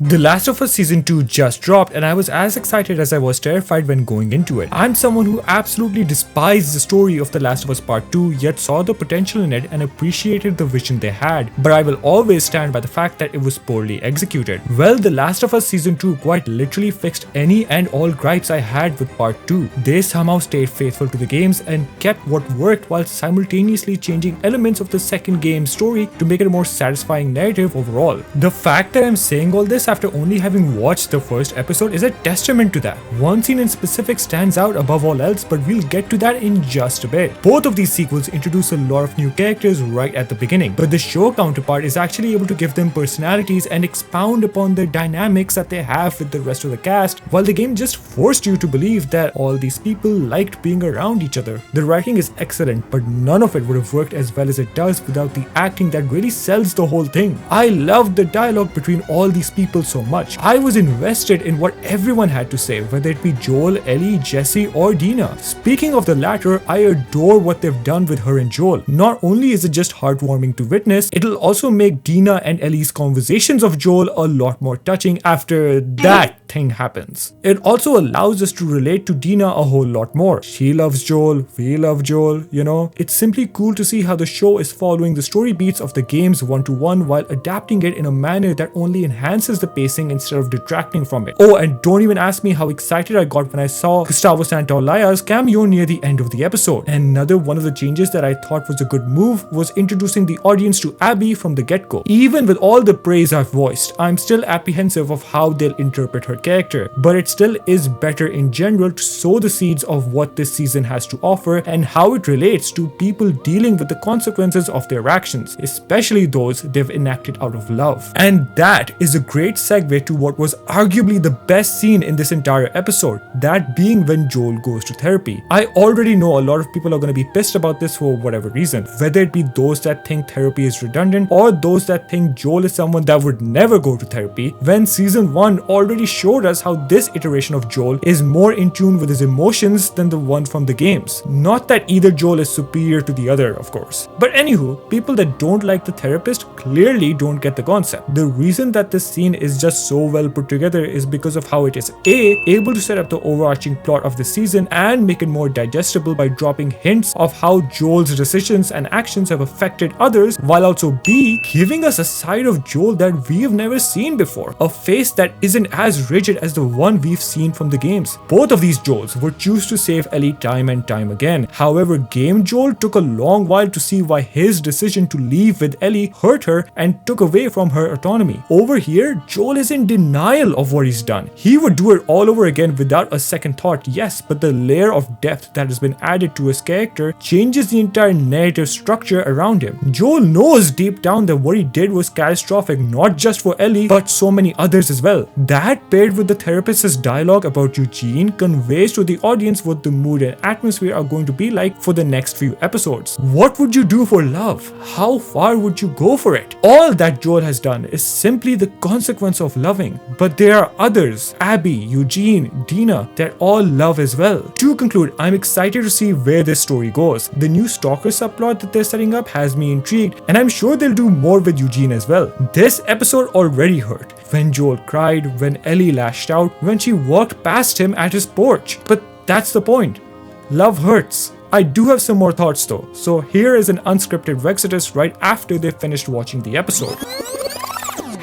The Last of Us Season 2 just dropped and I was as excited as I was terrified when going into it. I'm someone who absolutely despised the story of The Last of Us Part 2 yet saw the potential in it and appreciated the vision they had, but I will always stand by the fact that it was poorly executed. Well, The Last of Us Season 2 quite literally fixed any and all gripes I had with Part 2. They somehow stayed faithful to the games and kept what worked while simultaneously changing elements of the second game's story to make it a more satisfying narrative overall. The fact that I'm saying all this after only having watched the first episode is a testament to that. One scene in specific stands out above all else, but we'll get to that in just a bit. Both of these sequels introduce a lot of new characters right at the beginning, but the show counterpart is actually able to give them personalities and expound upon the dynamics that they have with the rest of the cast, while the game just forced you to believe that all these people liked being around each other. The writing is excellent, but none of it would have worked as well as it does without the acting that really sells the whole thing. I loved the dialogue between all these people so much. I was invested in what everyone had to say, whether it be Joel, Ellie, Jesse, or Dina. Speaking of the latter, I adore what they've done with her and Joel. Not only is it just heartwarming to witness, it'll also make Dina and Ellie's conversations of Joel a lot more touching after that thing happens. It also allows us to relate to Dina a whole lot more. She loves Joel, we love Joel, you know. It's simply cool to see how the show is following the story beats of the games one-to-one while adapting it in a manner that only enhances the pacing instead of detracting from it. Oh, and don't even ask me how excited I got when I saw Gustavo Santaolalla's cameo near the end of the episode. Another one of the changes that I thought was a good move was introducing the audience to Abby from the get-go. Even with all the praise I've voiced, I'm still apprehensive of how they'll interpret her character, but it still is better in general to sow the seeds of what this season has to offer and how it relates to people dealing with the consequences of their actions, especially those they've enacted out of love. And that is a great segue to what was arguably the best scene in this entire episode, that being when Joel goes to therapy. I already know a lot of people are going to be pissed about this for whatever reason, whether it be those that think therapy is redundant or those that think Joel is someone that would never go to therapy, when season 1 already showed us how this iteration of Joel is more in tune with his emotions than the one from the games. Not that either Joel is superior to the other, of course. But anywho, people that don't like the therapist clearly don't get the concept. The reason that this scene is just so well put together is because of how it is able to set up the overarching plot of the season and make it more digestible by dropping hints of how Joel's decisions and actions have affected others, while also B, giving us a side of Joel that we have never seen before, a face that isn't as rigid as the one we've seen from the games. Both of these Joels would choose to save Ellie time and time again. However, game Joel took a long while to see why his decision to leave with Ellie hurt her and took away from her autonomy. Over here, Joel is in denial of what he's done. He would do it all over again without a second thought, yes, but the layer of depth that has been added to his character changes the entire narrative structure around him. Joel knows deep down that what he did was catastrophic, not just for Ellie, but so many others as well. That paired with the therapist's dialogue about Eugene conveys to the audience what the mood and atmosphere are going to be like for the next few episodes. What would you do for love? How far would you go for it? All that Joel has done is simply the consequence of loving, but there are others, Abby, Eugene, Dina, that all love as well. To conclude, I'm excited to see where this story goes. The new stalker subplot that they're setting up has me intrigued, and I'm sure they'll do more with Eugene as well. This episode already hurt. When Joel cried, when Ellie lashed out, when she walked past him at his porch. But that's the point. Love hurts. I do have some more thoughts though, so here is an unscripted Vexodus right after they finished watching the episode.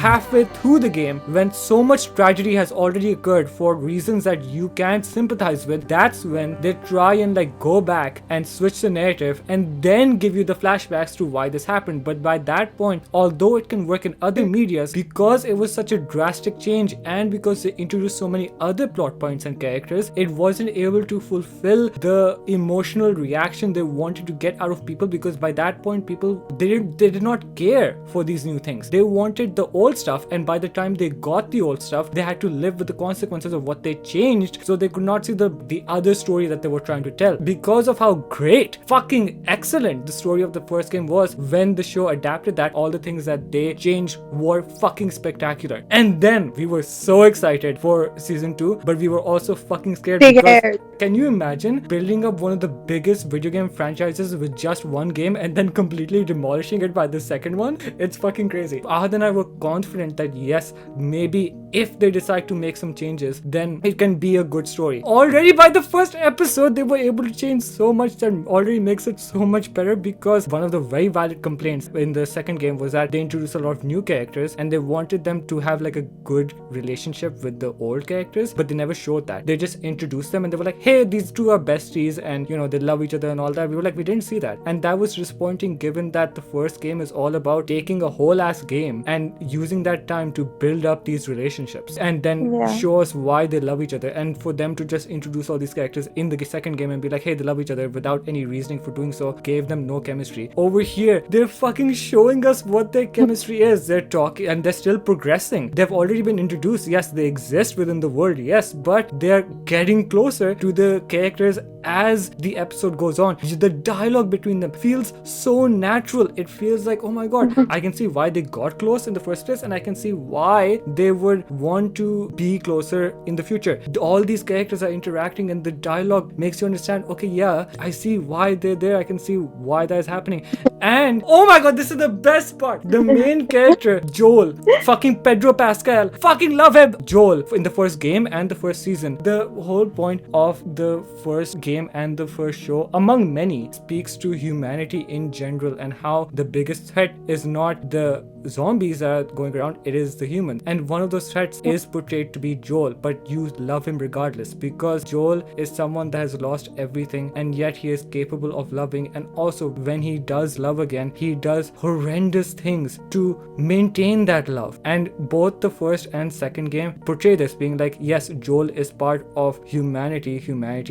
Halfway through the game, when so much tragedy has already occurred for reasons that you can't sympathize with, that's when they try and go back and switch the narrative and then give you the flashbacks to why this happened. But by that point, although it can work in other medias, because it was such a drastic change and because they introduced so many other plot points and characters, it wasn't able to fulfill the emotional reaction they wanted to get out of people, because by that point people they did not care for these new things. They wanted the old stuff, and by the time they got the old stuff, they had to live with the consequences of what they changed, so they could not see the other story that they were trying to tell. Because of how great, fucking excellent the story of the first game was, when the show adapted that, all the things that they changed were fucking spectacular. And then we were so excited for season 2, but we were also fucking scared because can you imagine building up one of the biggest video game franchises with just one game and then completely demolishing it by the second one? It's fucking crazy. Ahad and I were constantly confident that yes, maybe if they decide to make some changes, then it can be a good story. Already by the first episode, they were able to change so much that already makes it so much better, because one of the very valid complaints in the second game was that they introduced a lot of new characters and they wanted them to have like a good relationship with the old characters, but they never showed that. They just introduced them and they were like, hey, these two are besties and they love each other and all that. We were like, we didn't see that. And that was disappointing, given that the first game is all about taking a whole ass game and using that time to build up these relationships and then show us why they love each other. And for them to just introduce all these characters in the second game and be like, hey, they love each other without any reasoning for doing so, gave them no chemistry. Over here, they're fucking showing us what their chemistry is. They're talking and they're still progressing. They've already been introduced. Yes, they exist within the world. Yes, but they're getting closer to the characters as the episode goes on. The dialogue between them feels so natural. It feels like, oh my god, I can see why they got close in the first place, and I can see why they would want to be closer in the future. All these characters are interacting and the dialogue makes you understand, okay, yeah, I see why they're there. I can see why that is happening. And oh my god, this is the best part. The main character, Joel, fucking Pedro Pascal, fucking love him. Joel in the first game and the first season. The whole point of the first game and the first show, among many, speaks to humanity in general and how the biggest threat is not the zombies that are going around, it is the human. And one of those threats is portrayed to be Joel, but you love him regardless, because Joel is someone that has lost everything and yet he is capable of loving. And also when he does love again, he does horrendous things to maintain that love. And both the first and second game portray this, being like, yes, Joel is part of humanity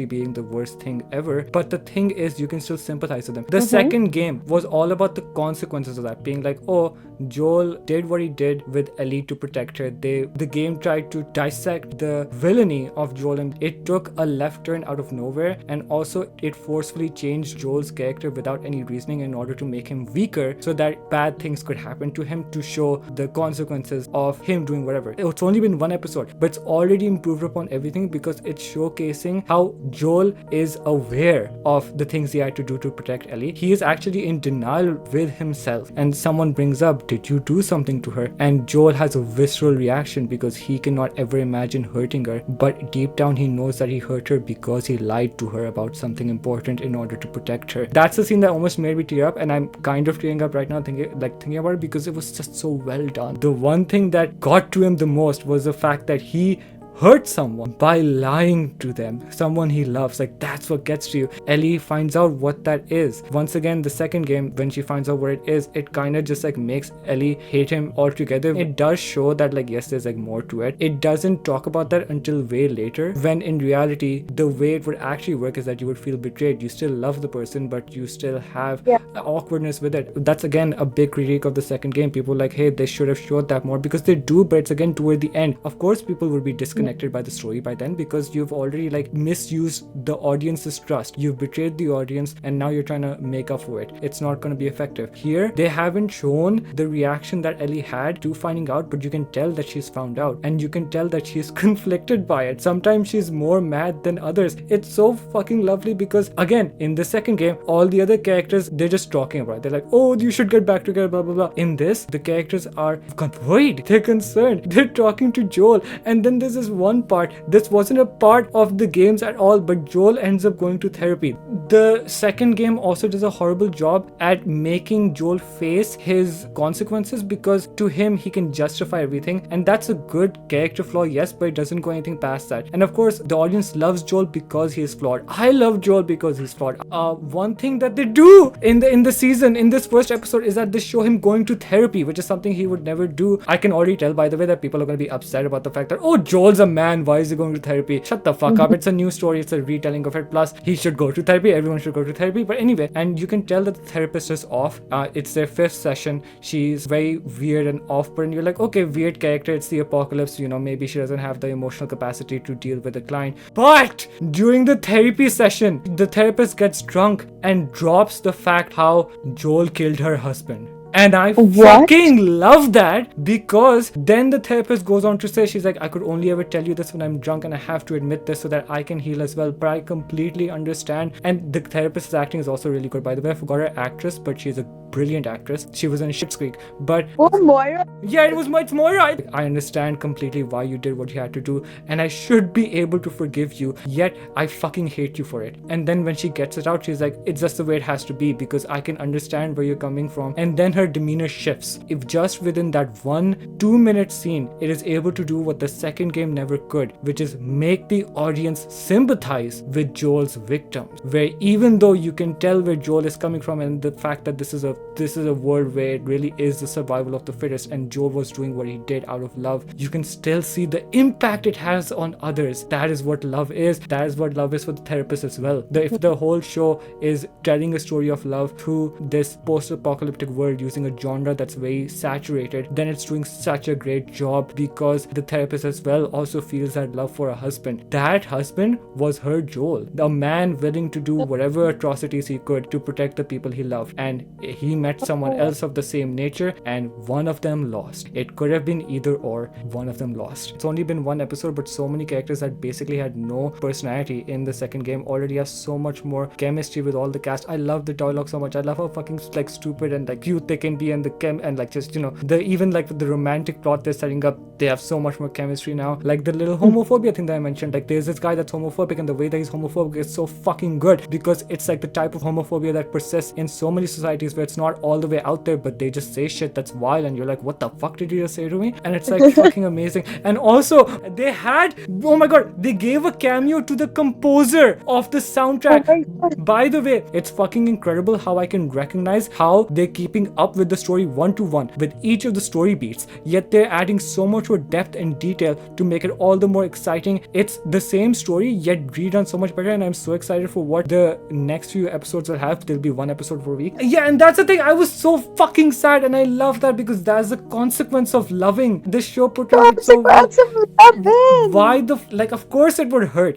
being the worst thing ever, but the thing is you can still sympathize with them. The second game was all about the consequences of that, being like, oh, Joel did what he did with Ellie to protect her. The game tried to dissect the villainy of Joel, and it took a left turn out of nowhere, and also it forcefully changed Joel's character without any reasoning in order to make him weaker so that bad things could happen to him, to show the consequences of him doing whatever. It's only been one episode, but it's already improved upon everything because it's showcasing how Joel is aware of the things he had to do to protect Ellie. He is actually in denial with himself, and someone brings up, did you do something to her? And Joel has a visceral reaction because he cannot ever imagine hurting her, but deep down he knows that he hurt her because he lied to her about something important in order to protect her. That's the scene that almost made me tear up, and I'm kind of tearing up right now thinking about it because it was just so well done. The one thing that got to him the most was the fact that he hurt someone by lying to them, someone he loves. Like, that's what gets to you. Ellie finds out what that is. Once again, the second game, when she finds out what it is, it kind of just like makes Ellie hate him altogether. It does show that like, yes, there's like more to it. It doesn't talk about that until way later, when in reality the way it would actually work is that you would feel betrayed. You still love the person, but you still have awkwardness with it. That's again a big critique of the second game. People like, hey, they should have showed that more, because they do, but it's again toward the end. Of course people would be disconnected by the story by then, because you've already like misused the audience's trust. You've betrayed the audience and now you're trying to make up for it. It's not going to be effective. Here they haven't shown the reaction that Ellie had to finding out, but you can tell that she's found out, and you can tell that she's conflicted by it. Sometimes she's more mad than others. It's so fucking lovely, because again, in the second game, all the other characters, they're just talking about it. They're like, oh, you should get back together, blah blah blah. In this, the characters are worried, they're concerned, they're talking to Joel. And then there's this one part, this wasn't a part of the games at all, but Joel ends up going to therapy. The second game also does a horrible job at making Joel face his consequences, because to him he can justify everything, and that's a good character flaw, yes, but it doesn't go anything past that. And of course the audience loves Joel because he is flawed. I love Joel because he's flawed. One thing that they do in the season, in this first episode, is that they show him going to therapy, which is something he would never do. I can already tell, by the way, that people are going to be upset about the fact that, oh, Joel's a man, why is he going to therapy? Shut the fuck up. It's a new story, it's a retelling of it, plus he should go to therapy, everyone should go to therapy. But anyway, and you can tell that the therapist is off. It's their fifth session. She's very weird and off-putting. You're like, okay, weird character, it's the apocalypse, maybe she doesn't have the emotional capacity to deal with a client. But during the therapy session, the therapist gets drunk and drops the fact how Joel killed her husband. And I What? fucking love that, because then the therapist goes on to say, she's like, I could only ever tell you this when I'm drunk, and I have to admit this so that I can heal as well. But I completely understand. And the therapist's acting is also really good. By the way, I forgot her actress, but she's a brilliant actress. She was in Schitt's Creek. But Oh, Moira. yeah, it's Moira. I understand completely why you did what you had to do, and I should be able to forgive you, yet I fucking hate you for it. And then when she gets it out, she's like, it's just the way it has to be, because I can understand where you're coming from. And then her demeanor shifts. If just within that 1-2 minute scene, it is able to do what the second game never could, which is make the audience sympathize with Joel's victims. Where even though you can tell where Joel is coming from, and the fact that this is a world where it really is the survival of the fittest, and Joel was doing what he did out of love, you can still see the impact it has on others. That is what love is. That is what love is for the therapist as well. If the whole show is telling a story of love through this post-apocalyptic world using a genre that's very saturated, then it's doing such a great job, because the therapist as well also feels that love for a husband. That husband was her Joel, a man willing to do whatever atrocities he could to protect the people he loved, and he met someone else of the same nature, and one of them lost. It could have been either or, one of them lost. It's only been one episode, but so many characters that basically had no personality in the second game already have so much more chemistry with all the cast. I love the dialogue so much. I love how fucking like stupid and like cute they can be, and the and like just, you know, the even like the romantic plot they're setting up, they have so much more chemistry now. Like the little homophobia thing that I mentioned, like there's this guy that's homophobic, and the way that he's homophobic is so fucking good, because it's like the type of homophobia that persists in so many societies where it's not all the way out there, but they just say shit that's wild, and you're like, what the fuck did you just say to me? And it's like fucking amazing. And also they had, oh my god, they gave a cameo to the composer of the soundtrack. Oh my God. By the way, it's fucking incredible how I can recognize how they're keeping up with the story 1-to-1 with each of the story beats, yet they're adding so much more depth and detail to make it all the more exciting. It's the same story, yet redone so much better, and I'm so excited for what the next few episodes will have. There'll be one episode per week. Yeah, and that's the thing. I was so fucking sad, and I love that, because that's the consequence of loving. This show portrays it so well. Consequence of loving. Why the like, of course it would hurt.